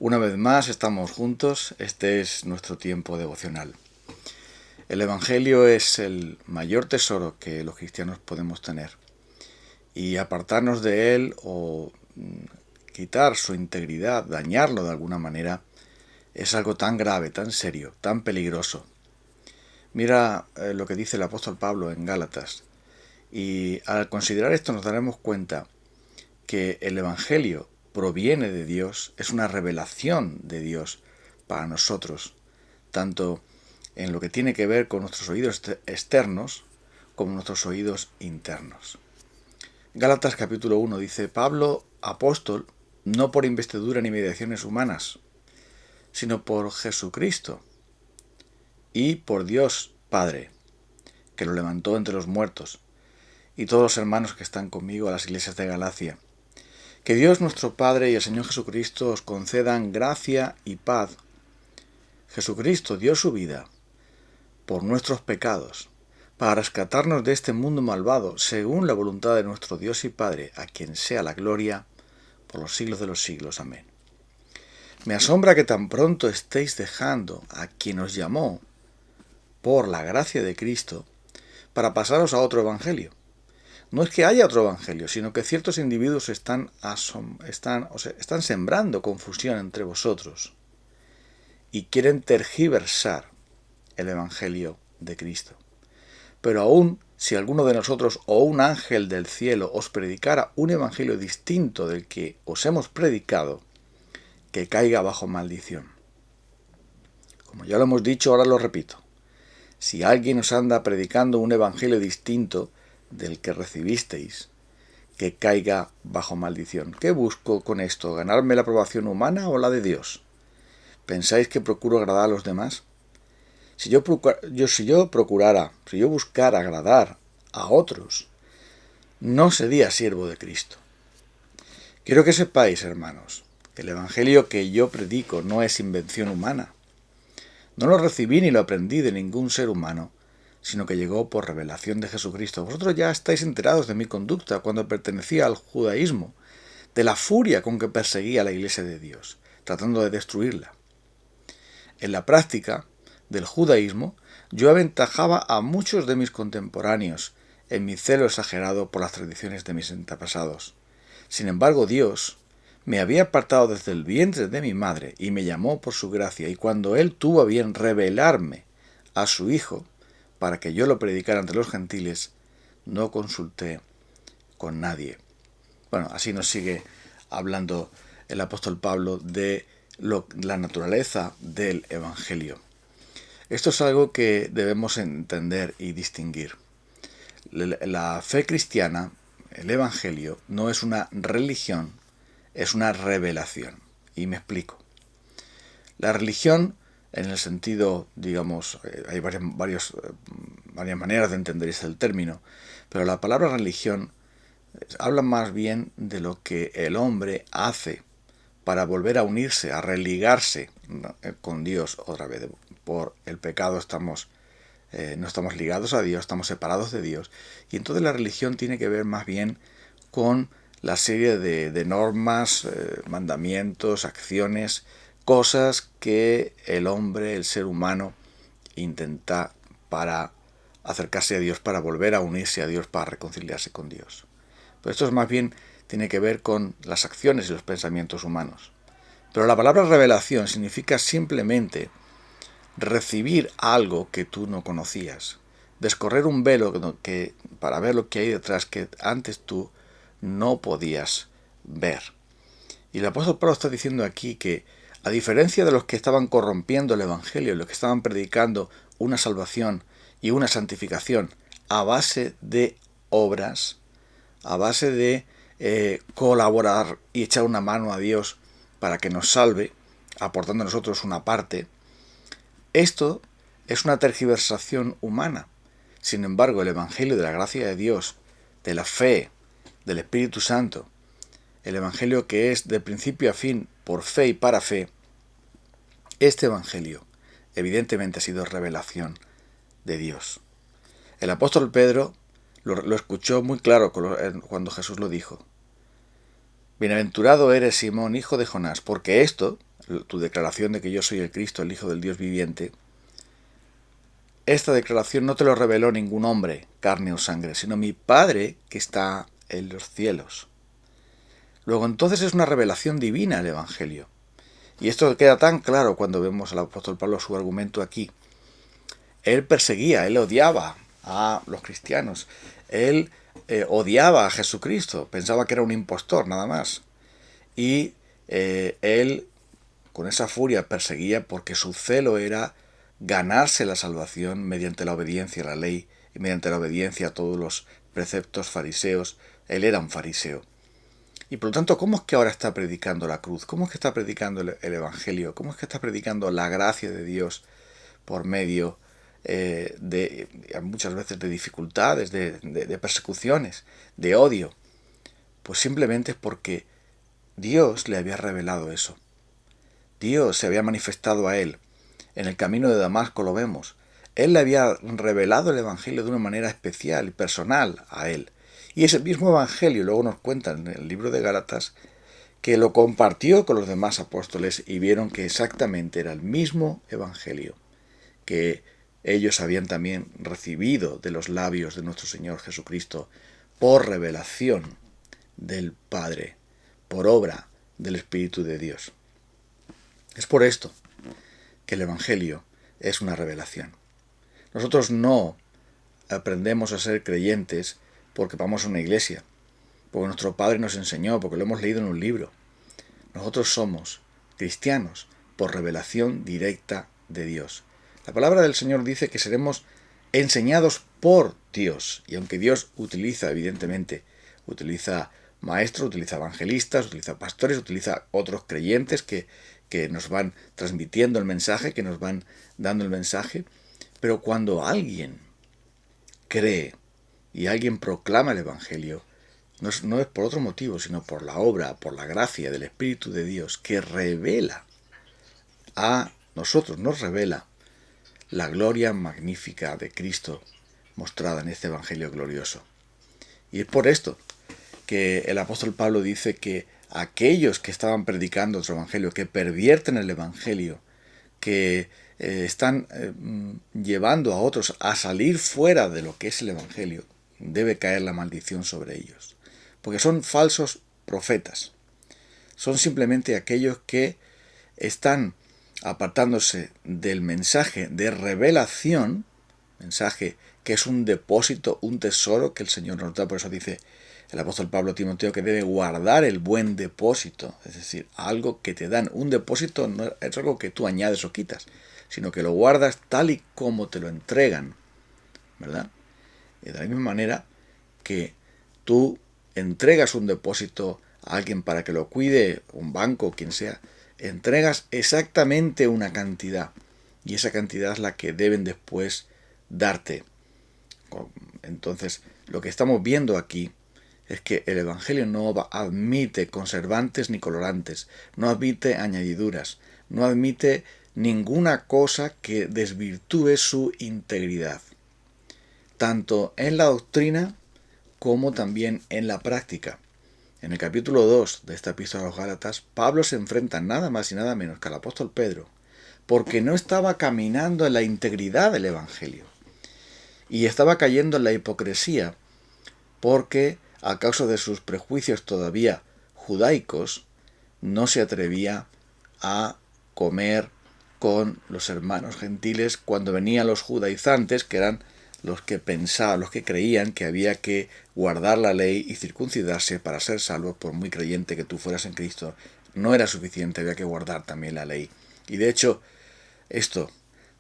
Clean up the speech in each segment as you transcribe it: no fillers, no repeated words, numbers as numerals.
Una vez más estamos juntos, este es nuestro tiempo devocional. El Evangelio es el mayor tesoro que los cristianos podemos tener y apartarnos de él o quitar su integridad, dañarlo de alguna manera, es algo tan grave, tan serio, tan peligroso. Mira lo que dice el apóstol Pablo en Gálatas, y al considerar esto nos daremos cuenta que el Evangelio proviene de Dios, es una revelación de Dios para nosotros, tanto en lo que tiene que ver con nuestros oídos externos como nuestros oídos internos. Gálatas capítulo 1 dice: Pablo, apóstol, no por investidura ni mediaciones humanas, sino por Jesucristo y por Dios Padre, que lo levantó entre los muertos, y todos los hermanos que están conmigo a las iglesias de Galacia. Que Dios nuestro Padre y el Señor Jesucristo os concedan gracia y paz. Jesucristo dio su vida por nuestros pecados, para rescatarnos de este mundo malvado, según la voluntad de nuestro Dios y Padre, a quien sea la gloria por los siglos de los siglos. Amén. Me asombra que tan pronto estéis dejando a quien os llamó por la gracia de Cristo para pasaros a otro evangelio. No es que haya otro evangelio, sino que ciertos individuos están sembrando confusión entre vosotros y quieren tergiversar el evangelio de Cristo. Pero aún si alguno de nosotros o un ángel del cielo os predicara un evangelio distinto del que os hemos predicado, que caiga bajo maldición. Como ya lo hemos dicho, ahora lo repito. Si alguien os anda predicando un evangelio distinto del que recibisteis, que caiga bajo maldición. ¿Qué busco con esto? ¿Ganarme la aprobación humana o la de Dios? ¿Pensáis que procuro agradar a los demás? Si yo buscara agradar a otros, no sería siervo de Cristo. Quiero que sepáis, hermanos, que el evangelio que yo predico no es invención humana. No lo recibí ni lo aprendí de ningún ser humano, sino que llegó por revelación de Jesucristo. Vosotros ya estáis enterados de mi conducta cuando pertenecía al judaísmo, de la furia con que perseguía a la Iglesia de Dios, tratando de destruirla. En la práctica del judaísmo, yo aventajaba a muchos de mis contemporáneos en mi celo exagerado por las tradiciones de mis antepasados. Sin embargo, Dios me había apartado desde el vientre de mi madre y me llamó por su gracia, y cuando Él tuvo a bien revelarme a su Hijo, para que yo lo predicara entre los gentiles, no consulté con nadie. Bueno, así nos sigue hablando el apóstol Pablo de la naturaleza del Evangelio. Esto es algo que debemos entender y distinguir. La fe cristiana, el Evangelio, no es una religión, es una revelación. Y me explico. La religión, en el sentido, digamos, hay varias maneras de entender el término, pero la palabra religión habla más bien de lo que el hombre hace para volver a unirse, a religarse con Dios otra vez. Por el pecado no estamos ligados a Dios, estamos separados de Dios. Y entonces la religión tiene que ver más bien con la serie de normas, mandamientos, acciones, cosas que el hombre, el ser humano, intenta para acercarse a Dios, para volver a unirse a Dios, para reconciliarse con Dios. Pero esto es más bien tiene que ver con las acciones y los pensamientos humanos. Pero la palabra revelación significa simplemente recibir algo que tú no conocías, descorrer un velo para ver lo que hay detrás que antes tú no podías ver. Y el apóstol Pablo está diciendo aquí que, a diferencia de los que estaban corrompiendo el Evangelio, los que estaban predicando una salvación y una santificación a base de obras, a base de colaborar y echar una mano a Dios para que nos salve, aportando a nosotros una parte, esto es una tergiversación humana. Sin embargo, el Evangelio de la gracia de Dios, de la fe, del Espíritu Santo, el Evangelio que es de principio a fin, por fe y para fe, este Evangelio evidentemente ha sido revelación de Dios. El apóstol Pedro lo escuchó muy claro cuando Jesús lo dijo. Bienaventurado eres, Simón, hijo de Jonás, porque esto, tu declaración de que yo soy el Cristo, el Hijo del Dios viviente, esta declaración no te lo reveló ningún hombre, carne o sangre, sino mi Padre que está en los cielos. Luego entonces es una revelación divina el Evangelio. Y esto queda tan claro cuando vemos al apóstol Pablo su argumento aquí. Él perseguía, él odiaba a los cristianos, él odiaba a Jesucristo, pensaba que era un impostor nada más. Y él con esa furia perseguía porque su celo era ganarse la salvación mediante la obediencia a la ley y mediante la obediencia a todos los preceptos fariseos. Él era un fariseo. Y por lo tanto, ¿cómo es que ahora está predicando la cruz? ¿Cómo es que está predicando el Evangelio? ¿Cómo es que está predicando la gracia de Dios por medio de muchas veces de dificultades, de persecuciones, de odio? Pues simplemente es porque Dios le había revelado eso. Dios se había manifestado a él. En el camino de Damasco lo vemos. Él le había revelado el Evangelio de una manera especial y personal a él. Y ese mismo Evangelio, luego nos cuentan en el libro de Gálatas, que lo compartió con los demás apóstoles y vieron que exactamente era el mismo Evangelio que ellos habían también recibido de los labios de nuestro Señor Jesucristo por revelación del Padre, por obra del Espíritu de Dios. Es por esto que el Evangelio es una revelación. Nosotros no aprendemos a ser creyentes porque vamos a una iglesia, porque nuestro Padre nos enseñó, porque lo hemos leído en un libro. Nosotros somos cristianos por revelación directa de Dios. La palabra del Señor dice que seremos enseñados por Dios, y aunque Dios utiliza, evidentemente, utiliza maestros, utiliza evangelistas, utiliza pastores, utiliza otros creyentes que nos van transmitiendo el mensaje, que nos van dando el mensaje, pero cuando alguien cree y alguien proclama el Evangelio, no es por otro motivo, sino por la obra, por la gracia del Espíritu de Dios que revela a nosotros, nos revela la gloria magnífica de Cristo mostrada en este Evangelio glorioso. Y es por esto que el apóstol Pablo dice que aquellos que estaban predicando otro Evangelio, que pervierten el Evangelio, que están llevando a otros a salir fuera de lo que es el Evangelio, debe caer la maldición sobre ellos. Porque son falsos profetas. Son simplemente aquellos que están apartándose del mensaje de revelación, mensaje que es un depósito, un tesoro que el Señor nos da. Por eso dice el apóstol Pablo a Timoteo que debe guardar el buen depósito, es decir, algo que te dan. Un depósito no es algo que tú añades o quitas, sino que lo guardas tal y como te lo entregan, ¿verdad? Y de la misma manera que tú entregas un depósito a alguien para que lo cuide, un banco, quien sea, entregas exactamente una cantidad, y esa cantidad es la que deben después darte. Entonces, lo que estamos viendo aquí es que el Evangelio no admite conservantes ni colorantes, no admite añadiduras, no admite ninguna cosa que desvirtúe su integridad, tanto en la doctrina como también en la práctica. En el capítulo 2 de esta epístola a los Gálatas, Pablo se enfrenta nada más y nada menos que al apóstol Pedro, porque no estaba caminando en la integridad del Evangelio, y estaba cayendo en la hipocresía, porque a causa de sus prejuicios todavía judaicos, no se atrevía a comer con los hermanos gentiles cuando venían los judaizantes, que eran los que pensaban, los que creían que había que guardar la ley y circuncidarse para ser salvos. Por muy creyente que tú fueras en Cristo, no era suficiente, había que guardar también la ley. Y de hecho, esto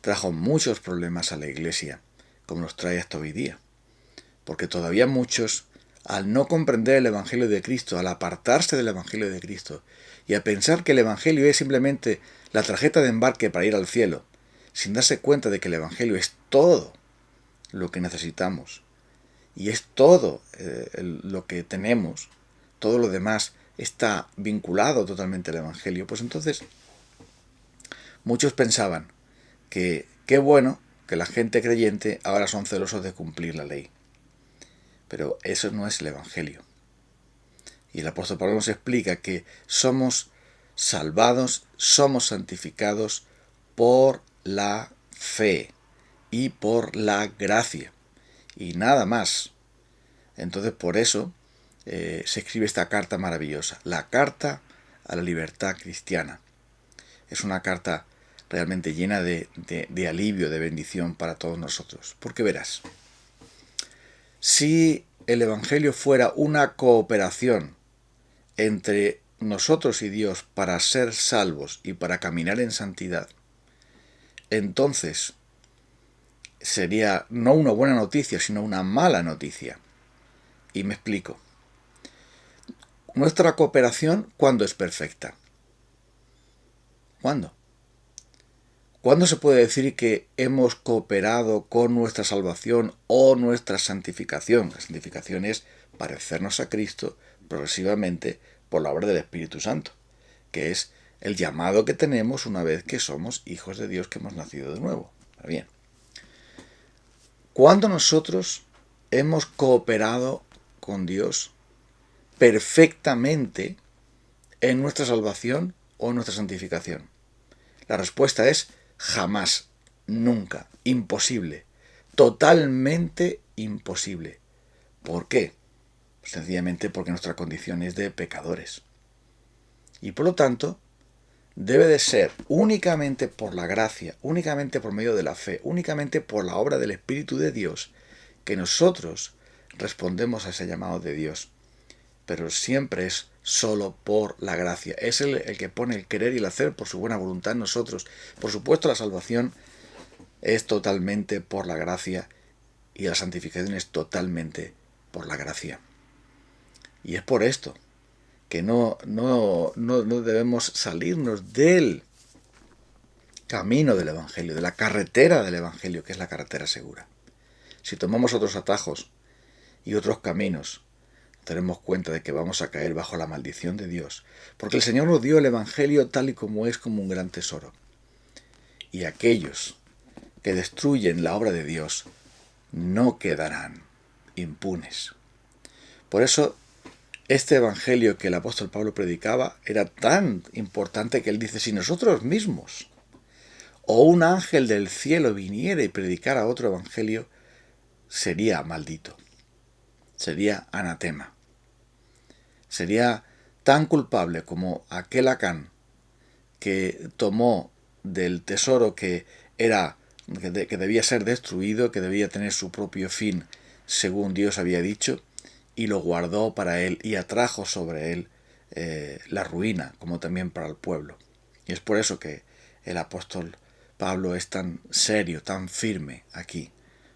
trajo muchos problemas a la Iglesia, como nos trae hasta hoy día. Porque todavía muchos, al no comprender el Evangelio de Cristo, al apartarse del Evangelio de Cristo, y a pensar que el Evangelio es simplemente la tarjeta de embarque para ir al cielo, sin darse cuenta de que el Evangelio es todo lo que necesitamos, y es todo lo que tenemos, todo lo demás está vinculado totalmente al Evangelio, pues entonces muchos pensaban que qué bueno que la gente creyente ahora son celosos de cumplir la ley. Pero eso no es el Evangelio. Y el apóstol Pablo nos explica que somos salvados, somos santificados por la fe y por la gracia. Y nada más. Entonces por eso se escribe esta carta maravillosa, la carta a la libertad cristiana. Es una carta realmente llena de alivio, de bendición para todos nosotros. Porque verás, si el Evangelio fuera una cooperación entre nosotros y Dios para ser salvos y para caminar en santidad, entonces sería no una buena noticia, sino una mala noticia. Y me explico. Nuestra cooperación, ¿cuándo es perfecta? ¿Cuándo? ¿Cuándo se puede decir que hemos cooperado con nuestra salvación o nuestra santificación? La santificación es parecernos a Cristo progresivamente por la obra del Espíritu Santo, que es el llamado que tenemos una vez que somos hijos de Dios, que hemos nacido de nuevo. Bien. ¿Cuándo nosotros hemos cooperado con Dios perfectamente en nuestra salvación o en nuestra santificación? La respuesta es jamás, nunca, imposible, totalmente imposible. ¿Por qué? Sencillamente porque nuestra condición es de pecadores. Y por lo tanto, debe de ser únicamente por la gracia, únicamente por medio de la fe, únicamente por la obra del Espíritu de Dios, que nosotros respondemos a ese llamado de Dios. Pero siempre es solo por la gracia. Es el que pone el querer y el hacer por su buena voluntad en nosotros. Por supuesto, la salvación es totalmente por la gracia y la santificación es totalmente por la gracia. Y es por esto que no debemos salirnos del camino del Evangelio, de la carretera del Evangelio, que es la carretera segura. Si tomamos otros atajos y otros caminos, daremos cuenta de que vamos a caer bajo la maldición de Dios, porque el Señor nos dio el Evangelio tal y como es, como un gran tesoro. Y aquellos que destruyen la obra de Dios no quedarán impunes. Por eso, este Evangelio que el apóstol Pablo predicaba era tan importante que él dice, si nosotros mismos o un ángel del cielo viniera y predicara otro Evangelio, sería maldito, sería anatema. Sería tan culpable como aquel Acán que tomó del tesoro que debía ser destruido, que debía tener su propio fin según Dios había dicho, y lo guardó para él y atrajo sobre él la ruina, como también para el pueblo. Y es por eso que el apóstol Pablo es tan serio, tan firme aquí,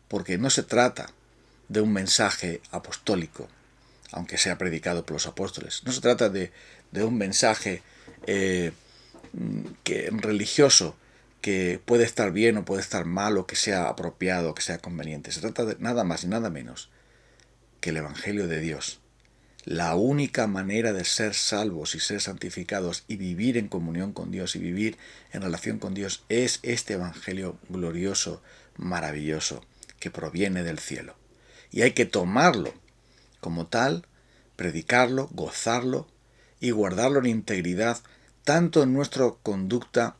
porque no se trata de un mensaje apostólico, aunque sea predicado por los apóstoles. No se trata de un mensaje religioso que puede estar bien o puede estar mal, o que sea apropiado o que sea conveniente. Se trata de nada más y nada menos que el Evangelio de Dios. La única manera de ser salvos y ser santificados y vivir en comunión con Dios y vivir en relación con Dios es este Evangelio glorioso, maravilloso, que proviene del cielo. Y hay que tomarlo como tal, predicarlo, gozarlo y guardarlo en integridad, tanto en nuestra conducta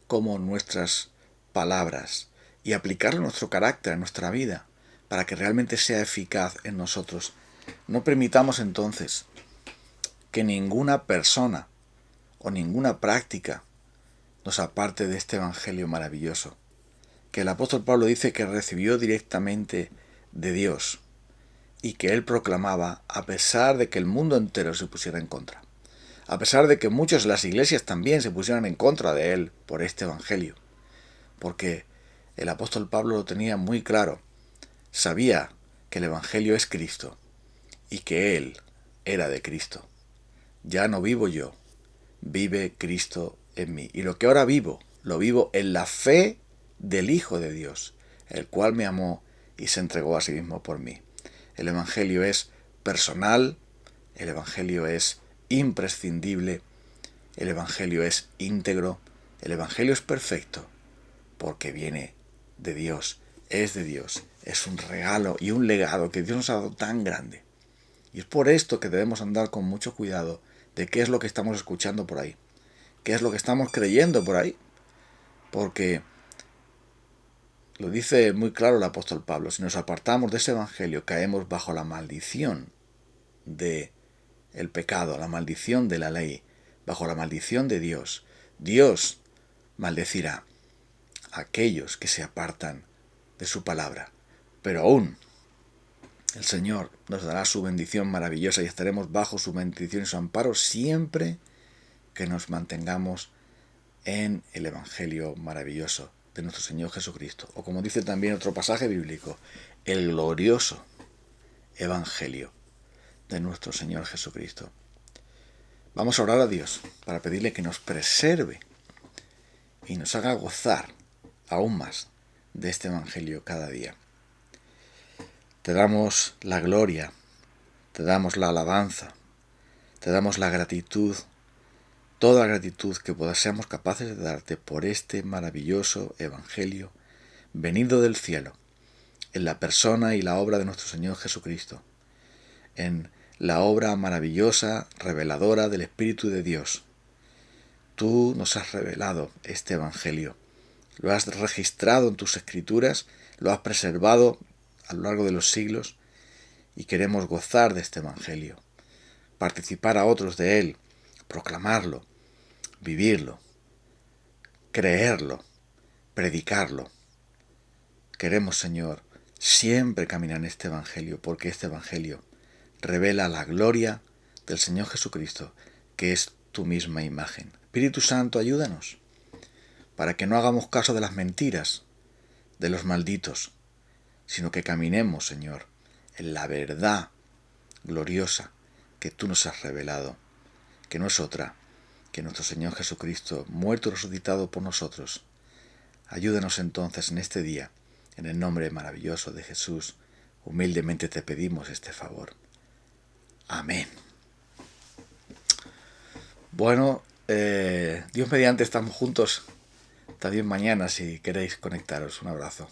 como en nuestras palabras, y aplicarlo en nuestro carácter, en nuestra vida, para que realmente sea eficaz en nosotros. No permitamos entonces que ninguna persona o ninguna práctica nos aparte de este Evangelio maravilloso, que el apóstol Pablo dice que recibió directamente de Dios y que él proclamaba a pesar de que el mundo entero se pusiera en contra, a pesar de que muchos de las iglesias también se pusieran en contra de él por este Evangelio, porque el apóstol Pablo lo tenía muy claro, sabía que el Evangelio es Cristo y que él era de Cristo. Ya no vivo yo, vive Cristo en mí. Y lo que ahora vivo, lo vivo en la fe del Hijo de Dios, el cual me amó y se entregó a sí mismo por mí. El Evangelio es personal, el Evangelio es imprescindible, el Evangelio es íntegro, el Evangelio es perfecto, porque viene de Dios, es un regalo y un legado que Dios nos ha dado tan grande. Y es por esto que debemos andar con mucho cuidado de qué es lo que estamos escuchando por ahí. qué es lo que estamos creyendo por ahí. Porque lo dice muy claro el apóstol Pablo, si nos apartamos de ese evangelio caemos bajo la maldición de el pecado, la maldición de la ley, bajo la maldición de Dios. Dios maldecirá a aquellos que se apartan de su palabra. Pero aún el Señor nos dará su bendición maravillosa y estaremos bajo su bendición y su amparo siempre que nos mantengamos en el Evangelio maravilloso de nuestro Señor Jesucristo. O como dice también otro pasaje bíblico, el glorioso Evangelio de nuestro Señor Jesucristo. Vamos a orar a Dios para pedirle que nos preserve y nos haga gozar aún más de este Evangelio cada día. Te damos la gloria, te damos la alabanza, te damos la gratitud, toda la gratitud que seamos capaces de darte por este maravilloso Evangelio venido del cielo, en la persona y la obra de nuestro Señor Jesucristo, en la obra maravillosa, reveladora del Espíritu de Dios. Tú nos has revelado este Evangelio, lo has registrado en tus escrituras, lo has preservado a lo largo de los siglos y queremos gozar de este Evangelio, participar a otros de él, proclamarlo, vivirlo, creerlo, predicarlo. Queremos, Señor, siempre caminar en este Evangelio, porque este Evangelio revela la gloria del Señor Jesucristo, que es tu misma imagen. Espíritu Santo, ayúdanos, para que no hagamos caso de las mentiras, de los malditos, sino que caminemos, Señor, en la verdad gloriosa que tú nos has revelado, que no es otra que nuestro Señor Jesucristo, muerto y resucitado por nosotros. Ayúdanos entonces en este día, en el nombre maravilloso de Jesús, humildemente te pedimos este favor. Amén. Bueno, Dios mediante estamos juntos también mañana si queréis conectaros. Un abrazo.